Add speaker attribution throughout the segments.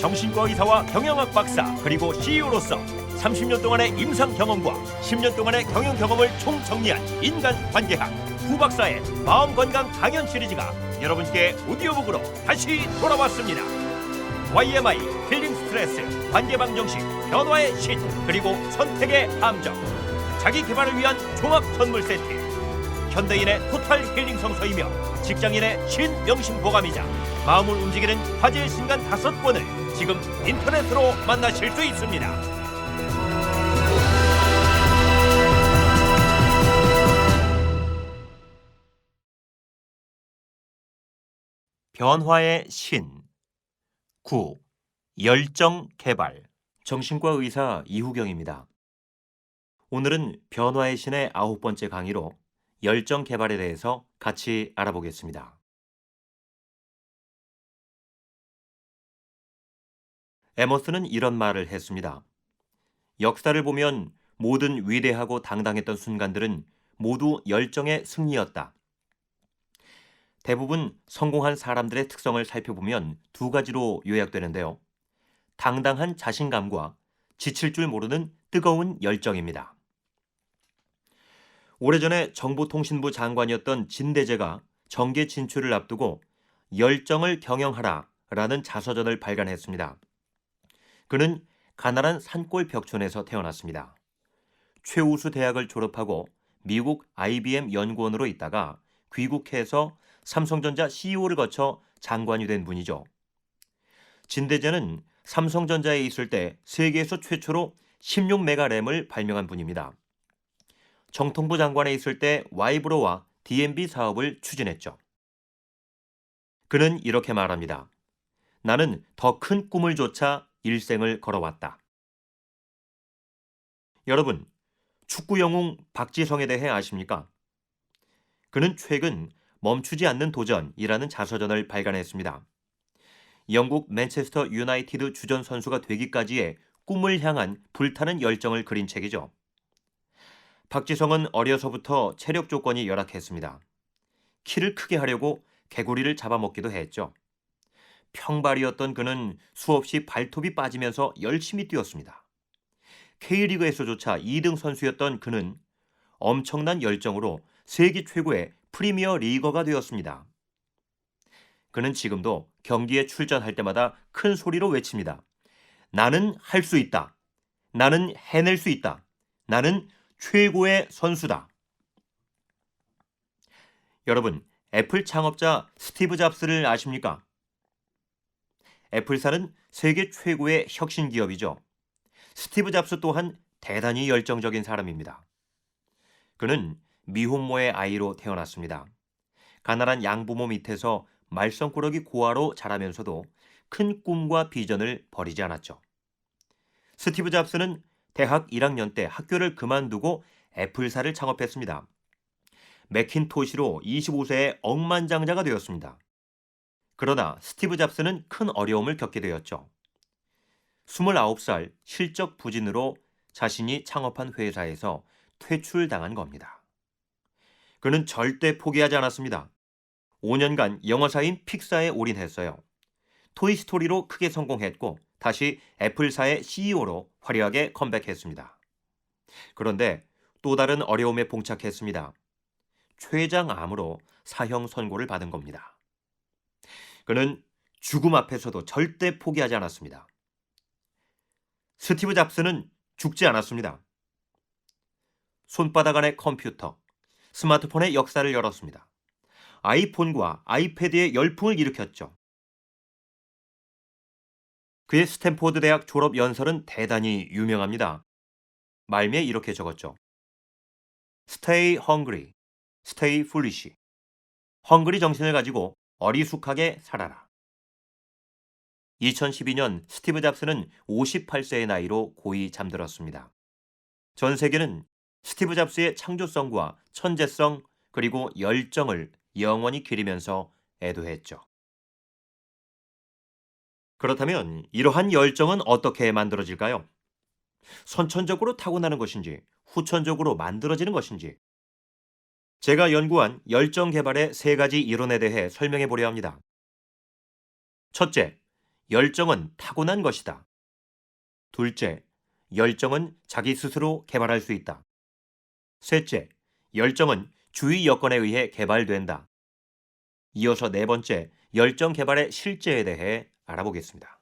Speaker 1: 정신과 의사와 경영학 박사 그리고 CEO로서 30년 동안의 임상 경험과 10년 동안의 경영 경험을 총정리한 인간관계학 구 박사의 마음건강 강연 시리즈가 여러분께 오디오북으로 다시 돌아왔습니다. YMI, 힐링 스트레스, 관계방정식, 변화의 신, 그리고 선택의 함정, 자기 개발을 위한 종합 선물 세트, 현대인의 토탈 힐링 성서이며 직장인의 신명심 보감이자 마음을 움직이는 화제의 신간 5권을 지금 인터넷으로 만나실 수 있습니다. 변화의 신 9. 열정 개발. 정신과 의사 이후경입니다. 오늘은 변화의 신의 9번째 강의로 열정 개발에 대해서 같이 알아보겠습니다. 에머슨은 이런 말을 했습니다. 역사를 보면 모든 위대하고 당당했던 순간들은 모두 열정의 승리였다. 대부분 성공한 사람들의 특성을 살펴보면 두 가지로 요약되는데요. 당당한 자신감과 지칠 줄 모르는 뜨거운 열정입니다. 오래전에 정보통신부 장관이었던 진대재가 정계 진출을 앞두고 열정을 경영하라 라는 자서전을 발간했습니다. 그는 가난한 산골 벽촌에서 태어났습니다. 최우수 대학을 졸업하고 미국 IBM 연구원으로 있다가 귀국해서 삼성전자 CEO를 거쳐 장관이 된 분이죠. 진대재는 삼성전자에 있을 때 세계에서 최초로 16메가 램을 발명한 분입니다. 정통부 장관에 있을 때 와이브로와 DMB 사업을 추진했죠. 그는 이렇게 말합니다. 나는 더 큰 꿈을 좇아 일생을 걸어왔다. 여러분, 축구 영웅 박지성에 대해 아십니까? 그는 최근 멈추지 않는 도전이라는 자서전을 발간했습니다. 영국 맨체스터 유나이티드 주전 선수가 되기까지의 꿈을 향한 불타는 열정을 그린 책이죠. 박지성은 어려서부터 체력 조건이 열악했습니다. 키를 크게 하려고 개구리를 잡아먹기도 했죠. 평발이었던 그는 수없이 발톱이 빠지면서 열심히 뛰었습니다. K리그에서조차 2등 선수였던 그는 엄청난 열정으로 세계 최고의 프리미어 리거가 되었습니다. 그는 지금도 경기에 출전할 때마다 큰 소리로 외칩니다. 나는 할 수 있다. 나는 해낼 수 있다. 나는 최고의 선수다. 여러분, 애플 창업자 스티브 잡스를 아십니까? 애플사는 세계 최고의 혁신 기업이죠. 스티브 잡스 또한 대단히 열정적인 사람입니다. 그는 미혼모의 아이로 태어났습니다. 가난한 양부모 밑에서 말썽꾸러기 고아로 자라면서도 큰 꿈과 비전을 버리지 않았죠. 스티브 잡스는 대학 1학년 때 학교를 그만두고 애플사를 창업했습니다. 맥킨토시로 25세에 억만장자가 되었습니다. 그러나 스티브 잡스는 큰 어려움을 겪게 되었죠. 29살 실적 부진으로 자신이 창업한 회사에서 퇴출당한 겁니다. 그는 절대 포기하지 않았습니다. 5년간 영화사인 픽사에 올인했어요. 토이스토리로 크게 성공했고 다시 애플사의 CEO로 화려하게 컴백했습니다. 그런데 또 다른 어려움에 봉착했습니다. 췌장암으로 사형 선고를 받은 겁니다. 그는 죽음 앞에서도 절대 포기하지 않았습니다. 스티브 잡스는 죽지 않았습니다. 손바닥 안의 컴퓨터, 스마트폰의 역사를 열었습니다. 아이폰과 아이패드의 열풍을 일으켰죠. 그의 스탠포드 대학 졸업 연설은 대단히 유명합니다. 말미에 이렇게 적었죠. Stay hungry, stay foolish. 헝그리 정신을 가지고 어리숙하게 살아라. 2012년 스티브 잡스는 58세의 나이로 고이 잠들었습니다. 전 세계는 스티브 잡스의 창조성과 천재성 그리고 열정을 영원히 기리면서 애도했죠. 그렇다면 이러한 열정은 어떻게 만들어질까요? 선천적으로 타고나는 것인지 후천적으로 만들어지는 것인지 제가 연구한 열정 개발의 3가지 이론에 대해 설명해 보려 합니다. 첫째, 열정은 타고난 것이다. 둘째, 열정은 자기 스스로 개발할 수 있다. 셋째, 열정은 주위 여건에 의해 개발된다. 이어서 네 번째, 열정 개발의 실제에 대해 알아보겠습니다.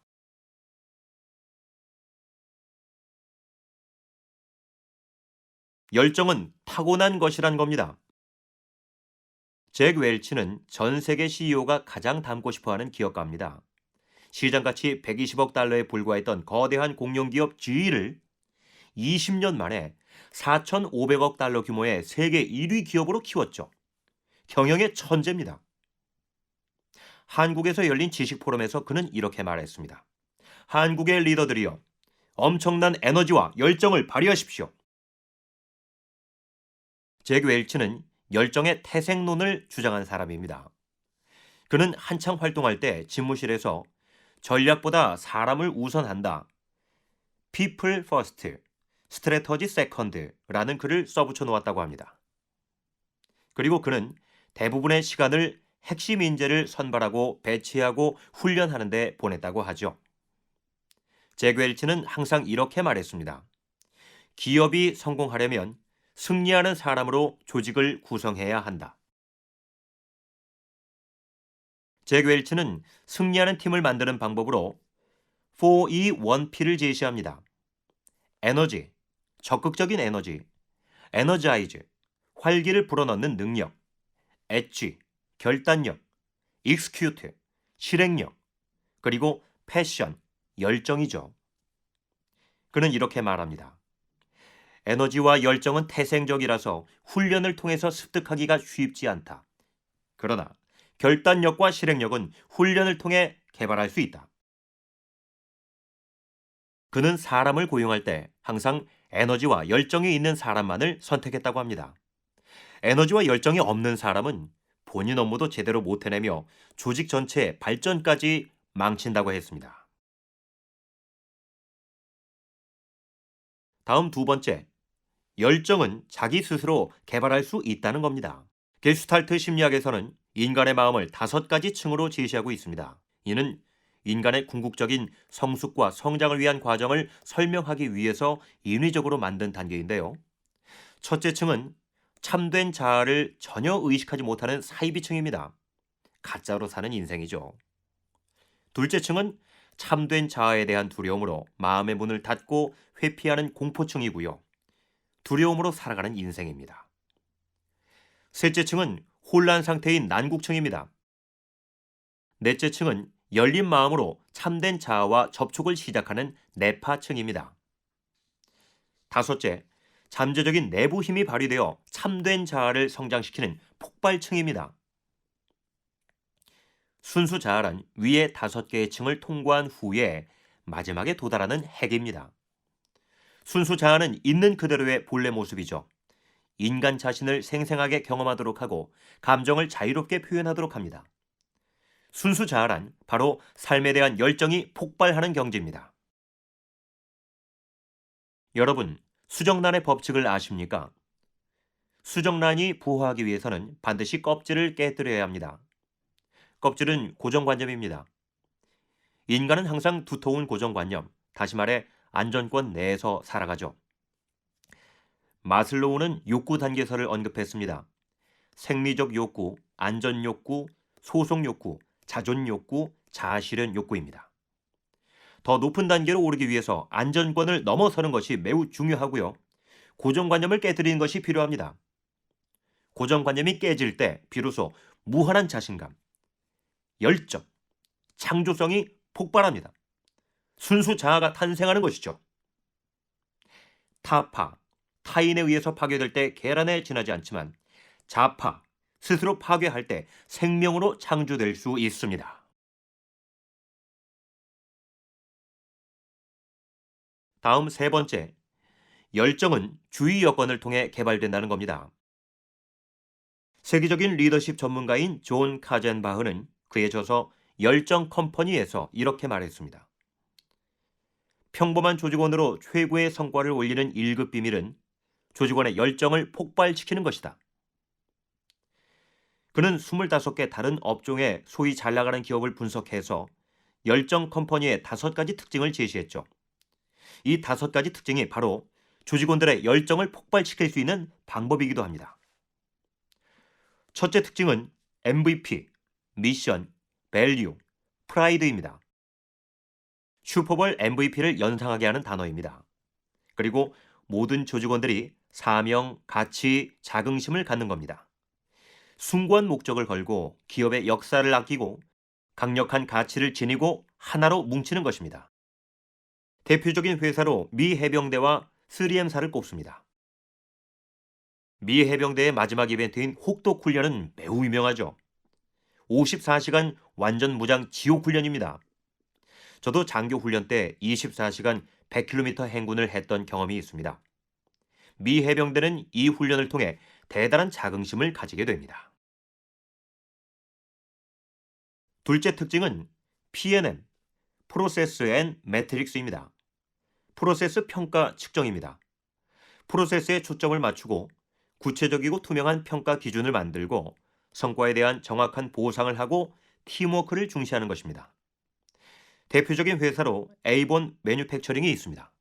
Speaker 1: 열정은 타고난 것이란 겁니다. 잭 웰치는 전 세계 CEO가 가장 닮고 싶어하는 기업가입니다. 시장 가치 120억 달러에 불과했던 거대한 공룡기업 GE를 20년 만에 4,500억 달러 규모의 세계 1위 기업으로 키웠죠. 경영의 천재입니다. 한국에서 열린 지식 포럼에서 그는 이렇게 말했습니다. 한국의 리더들이여, 엄청난 에너지와 열정을 발휘하십시오. 잭 웰치는 열정의 태생론을 주장한 사람입니다. 그는 한창 활동할 때 집무실에서 전략보다 사람을 우선한다. People first, strategy second라는 글을 써붙여 놓았다고 합니다. 그리고 그는 대부분의 시간을 핵심 인재를 선발하고 배치하고 훈련하는 데 보냈다고 하죠. 잭 웰치는 항상 이렇게 말했습니다. 기업이 성공하려면 승리하는 사람으로 조직을 구성해야 한다. 잭 웰치는 승리하는 팀을 만드는 방법으로 4E1P를 제시합니다. 에너지, 적극적인 에너지, 에너자이즈, 활기를 불어넣는 능력, 엣지, 결단력, 익스큐트, 실행력, 그리고 패션, 열정이죠. 그는 이렇게 말합니다. 에너지와 열정은 태생적이라서 훈련을 통해서 습득하기가 쉽지 않다. 그러나 결단력과 실행력은 훈련을 통해 개발할 수 있다. 그는 사람을 고용할 때 항상 에너지와 열정이 있는 사람만을 선택했다고 합니다. 에너지와 열정이 없는 사람은 본인 업무도 제대로 못 해내며 조직 전체의 발전까지 망친다고 했습니다. 다음 두 번째, 열정은 자기 스스로 개발할 수 있다는 겁니다. 게슈탈트 심리학에서는 인간의 마음을 5가지 층으로 제시하고 있습니다. 이는 인간의 궁극적인 성숙과 성장을 위한 과정을 설명하기 위해서 인위적으로 만든 단계인데요. 첫째 층은 참된 자아를 전혀 의식하지 못하는 사이비층입니다. 가짜로 사는 인생이죠. 둘째 층은 참된 자아에 대한 두려움으로 마음의 문을 닫고 회피하는 공포층이고요. 두려움으로 살아가는 인생입니다. 셋째 층은 혼란 상태인 난국층입니다. 넷째 층은 열린 마음으로 참된 자아와 접촉을 시작하는 내파층입니다. 다섯째, 잠재적인 내부 힘이 발휘되어 참된 자아를 성장시키는 폭발층입니다. 순수 자아란 위의 5개의 층을 통과한 후에 마지막에 도달하는 핵입니다. 순수 자아는 있는 그대로의 본래 모습이죠. 인간 자신을 생생하게 경험하도록 하고 감정을 자유롭게 표현하도록 합니다. 순수 자아란 바로 삶에 대한 열정이 폭발하는 경지입니다. 여러분, 수정란의 법칙을 아십니까? 수정란이 부화하기 위해서는 반드시 껍질을 깨뜨려야 합니다. 껍질은 고정관념입니다. 인간은 항상 두터운 고정관념, 다시 말해 안전권 내에서 살아가죠. 마슬로우는 욕구 단계설을 언급했습니다. 생리적 욕구, 안전 욕구, 소속 욕구, 자존 욕구, 자아실현 욕구입니다. 더 높은 단계로 오르기 위해서 안전권을 넘어서는 것이 매우 중요하고요. 고정관념을 깨뜨리는 것이 필요합니다. 고정관념이 깨질 때 비로소 무한한 자신감, 열정, 창조성이 폭발합니다. 순수 자아가 탄생하는 것이죠. 타파, 타인에 의해서 파괴될 때 계란에 지나지 않지만 자파, 스스로 파괴할 때 생명으로 창조될 수 있습니다. 다음 세 번째, 열정은 주위 여건을 통해 개발된다는 겁니다. 세계적인 리더십 전문가인 존 카젠바흐는 그의 저서 열정 컴퍼니에서 이렇게 말했습니다. 평범한 조직원으로 최고의 성과를 올리는 1급 비밀은 조직원의 열정을 폭발시키는 것이다. 그는 25개 다른 업종의 소위 잘 나가는 기업을 분석해서 열정 컴퍼니의 5가지 특징을 제시했죠. 이 5가지 특징이 바로 조직원들의 열정을 폭발시킬 수 있는 방법이기도 합니다. 첫째 특징은 MVP, 미션, 밸류, 프라이드입니다. 슈퍼볼 MVP를 연상하게 하는 단어입니다. 그리고 모든 조직원들이 사명, 가치, 자긍심을 갖는 겁니다. 숭고한 목적을 걸고 기업의 역사를 아끼고 강력한 가치를 지니고 하나로 뭉치는 것입니다. 대표적인 회사로 미 해병대와 3M사를 꼽습니다. 미 해병대의 마지막 이벤트인 혹독 훈련은 매우 유명하죠. 54시간 완전 무장 지옥 훈련입니다. 저도 장교 훈련 때 24시간 100km 행군을 했던 경험이 있습니다. 미 해병대는 이 훈련을 통해 대단한 자긍심을 가지게 됩니다. 둘째 특징은 PNM, 프로세스 앤 매트릭스입니다. 프로세스 평가 측정입니다. 프로세스에 초점을 맞추고 구체적이고 투명한 평가 기준을 만들고 성과에 대한 정확한 보상을 하고 팀워크를 중시하는 것입니다. 대표적인 회사로 에이본 매뉴팩처링이 있습니다.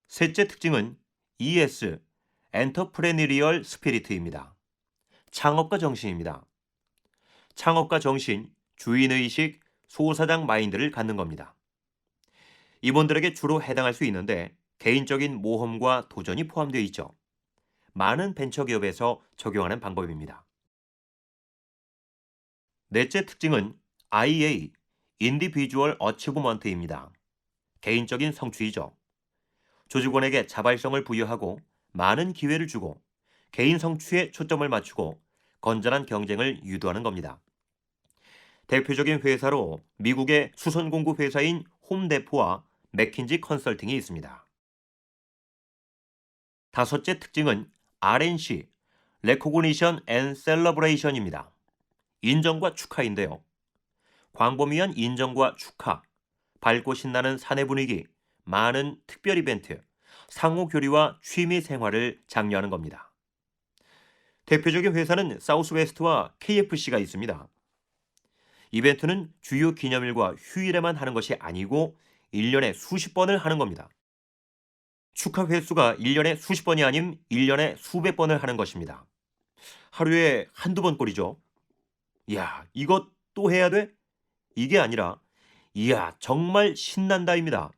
Speaker 1: 셋째 특징은 ES, 엔터프레니리얼 스피리트입니다. 창업가 정신입니다. 창업가 정신, 주인의식, 소사장 마인드를 갖는 겁니다. 임원들에게 주로 해당할 수 있는데 개인적인 모험과 도전이 포함되어 있죠. 많은 벤처기업에서 적용하는 방법입니다. 넷째 특징은 IA, Individual Achievement입니다. 개인적인 성취이죠. 조직원에게 자발성을 부여하고 많은 기회를 주고 개인 성취에 초점을 맞추고 건전한 경쟁을 유도하는 겁니다. 대표적인 회사로 미국의 수선공구 회사인 홈데포와 맥킨지 컨설팅이 있습니다. 다섯째 특징은 RNC, Recognition and Celebration입니다. 인정과 축하인데요. 광범위한 인정과 축하, 밝고 신나는 사내 분위기, 많은 특별 이벤트, 상호 교류와 취미 생활을 장려하는 겁니다. 대표적인 회사는 사우스웨스트와 KFC가 있습니다. 이벤트는 주요 기념일과 휴일에만 하는 것이 아니고 1년에 수십 번을 하는 겁니다. 축하 횟수가 1년에 수십 번이 아닌 1년에 수백 번을 하는 것입니다. 하루에 한두 번 꼴이죠. 이야, 이것 또 해야 돼? 이게 아니라 이야, 정말 신난다입니다.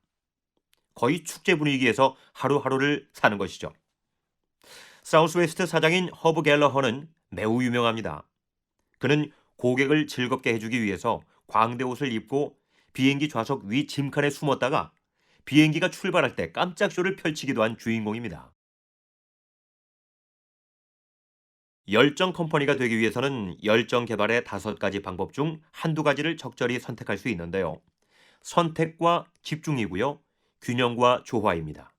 Speaker 1: 거의 축제 분위기에서 하루하루를 사는 것이죠. 사우스웨스트 사장인 허브 갤러허는 매우 유명합니다. 그는 고객을 즐겁게 해주기 위해서 광대 옷을 입고 비행기 좌석 위 짐칸에 숨었다가 비행기가 출발할 때 깜짝 쇼를 펼치기도 한 주인공입니다. 열정 컴퍼니가 되기 위해서는 열정 개발의 5가지 방법 중 한두 가지를 적절히 선택할 수 있는데요. 선택과 집중이고요. 균형과 조화입니다.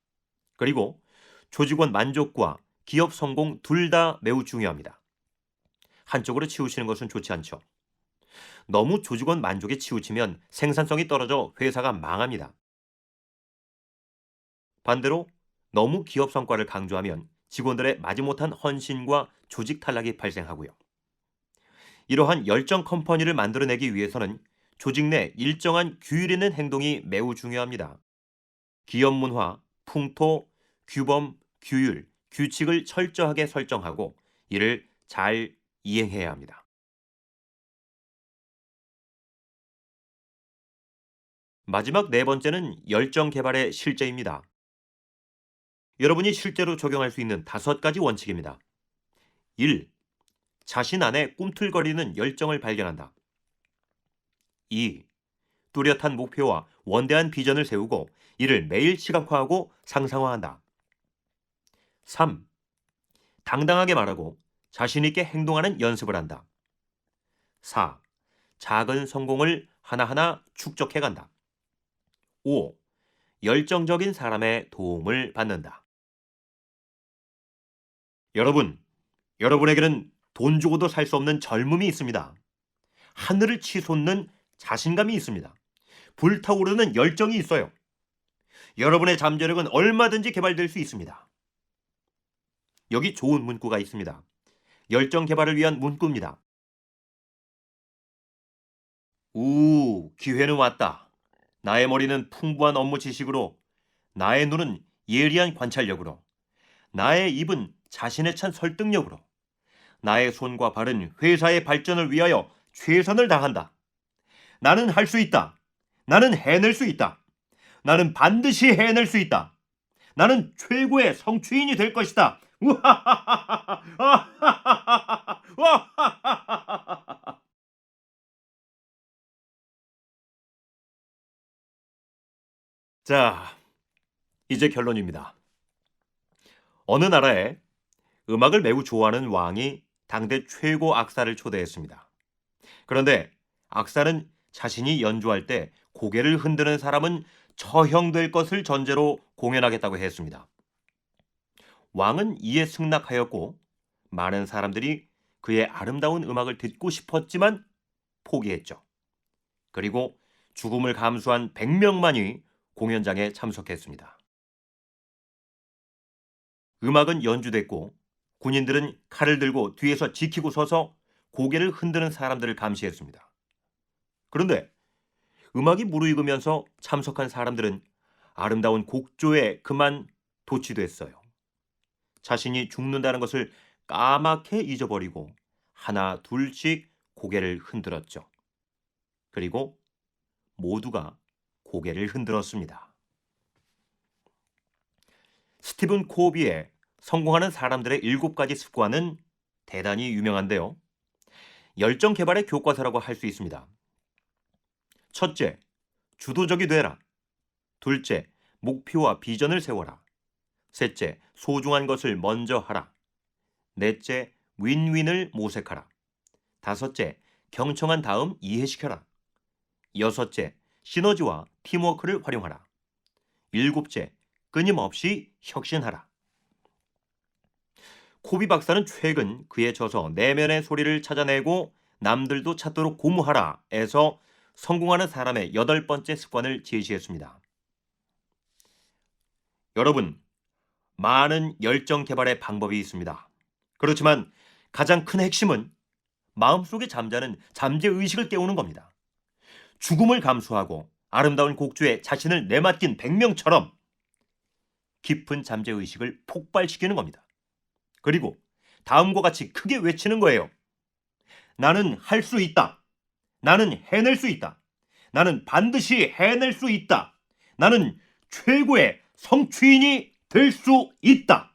Speaker 1: 그리고 조직원 만족과 기업 성공 둘 다 매우 중요합니다. 한쪽으로 치우치는 것은 좋지 않죠. 너무 조직원 만족에 치우치면 생산성이 떨어져 회사가 망합니다. 반대로 너무 기업 성과를 강조하면 직원들의 마지못한 헌신과 조직 탈락이 발생하고요. 이러한 열정 컴퍼니를 만들어내기 위해서는 조직 내 일정한 규율 있는 행동이 매우 중요합니다. 기업 문화, 풍토, 규범, 규율, 규칙을 철저하게 설정하고 이를 잘 이행해야 합니다. 마지막 네 번째는 열정 개발의 실제입니다. 여러분이 실제로 적용할 수 있는 5가지 원칙입니다. 1. 자신 안에 꿈틀거리는 열정을 발견한다. 2. 뚜렷한 목표와 원대한 비전을 세우고 이를 매일 시각화하고 상상화한다. 3. 당당하게 말하고 자신 있게 행동하는 연습을 한다. 4. 작은 성공을 하나하나 축적해 간다. 5. 열정적인 사람의 도움을 받는다. 여러분, 여러분에게는 돈 주고도 살 수 없는 젊음이 있습니다. 하늘을 치솟는 자신감이 있습니다. 불타오르는 열정이 있어요. 여러분의 잠재력은 얼마든지 개발될 수 있습니다. 여기 좋은 문구가 있습니다. 열정 개발을 위한 문구입니다. 기회는 왔다. 나의 머리는 풍부한 업무 지식으로, 나의 눈은 예리한 관찰력으로, 나의 입은 자신에 찬 설득력으로, 나의 손과 발은 회사의 발전을 위하여 최선을 다한다. 나는 할 수 있다. 나는 해낼 수 있다. 나는 반드시 해낼 수 있다. 나는 최고의 성취인이 될 것이다. 자, 이제 결론입니다. 어느 나라에 음악을 매우 좋아하는 왕이 당대 최고 악사를 초대했습니다. 그런데 악사는 자신이 연주할 때 고개를 흔드는 사람은 처형될 것을 전제로 공연하겠다고 했습니다. 왕은 이에 승낙하였고 많은 사람들이 그의 아름다운 음악을 듣고 싶었지만 포기했죠. 그리고 죽음을 감수한 100명만이 공연장에 참석했습니다. 음악은 연주됐고 군인들은 칼을 들고 뒤에서 지키고 서서 고개를 흔드는 사람들을 감시했습니다. 그런데 음악이 무르익으면서 참석한 사람들은 아름다운 곡조에 그만 도취됐어요. 자신이 죽는다는 것을 까맣게 잊어버리고 하나 둘씩 고개를 흔들었죠. 그리고 모두가 고개를 흔들었습니다. 스티븐 코비의 성공하는 사람들의 7가지 습관은 대단히 유명한데요. 열정 개발의 교과서라고 할 수 있습니다. 첫째, 주도적이 되라. 둘째, 목표와 비전을 세워라. 셋째, 소중한 것을 먼저 하라. 넷째, 윈윈을 모색하라. 다섯째, 경청한 다음 이해시켜라. 여섯째, 시너지와 팀워크를 활용하라. 일곱째, 끊임없이 혁신하라. 코비 박사는 최근 그의 저서 내면의 소리를 찾아내고 남들도 찾도록 고무하라에서 성공하는 사람의 8번째 습관을 제시했습니다. 여러분, 많은 열정 개발의 방법이 있습니다. 그렇지만 가장 큰 핵심은 마음속에 잠자는 잠재의식을 깨우는 겁니다. 죽음을 감수하고 아름다운 곡조에 자신을 내맡긴 100명처럼 깊은 잠재의식을 폭발시키는 겁니다. 그리고 다음과 같이 크게 외치는 거예요. 나는 할 수 있다. 나는 해낼 수 있다. 나는 반드시 해낼 수 있다. 나는 최고의 성취인이 될 수 있다.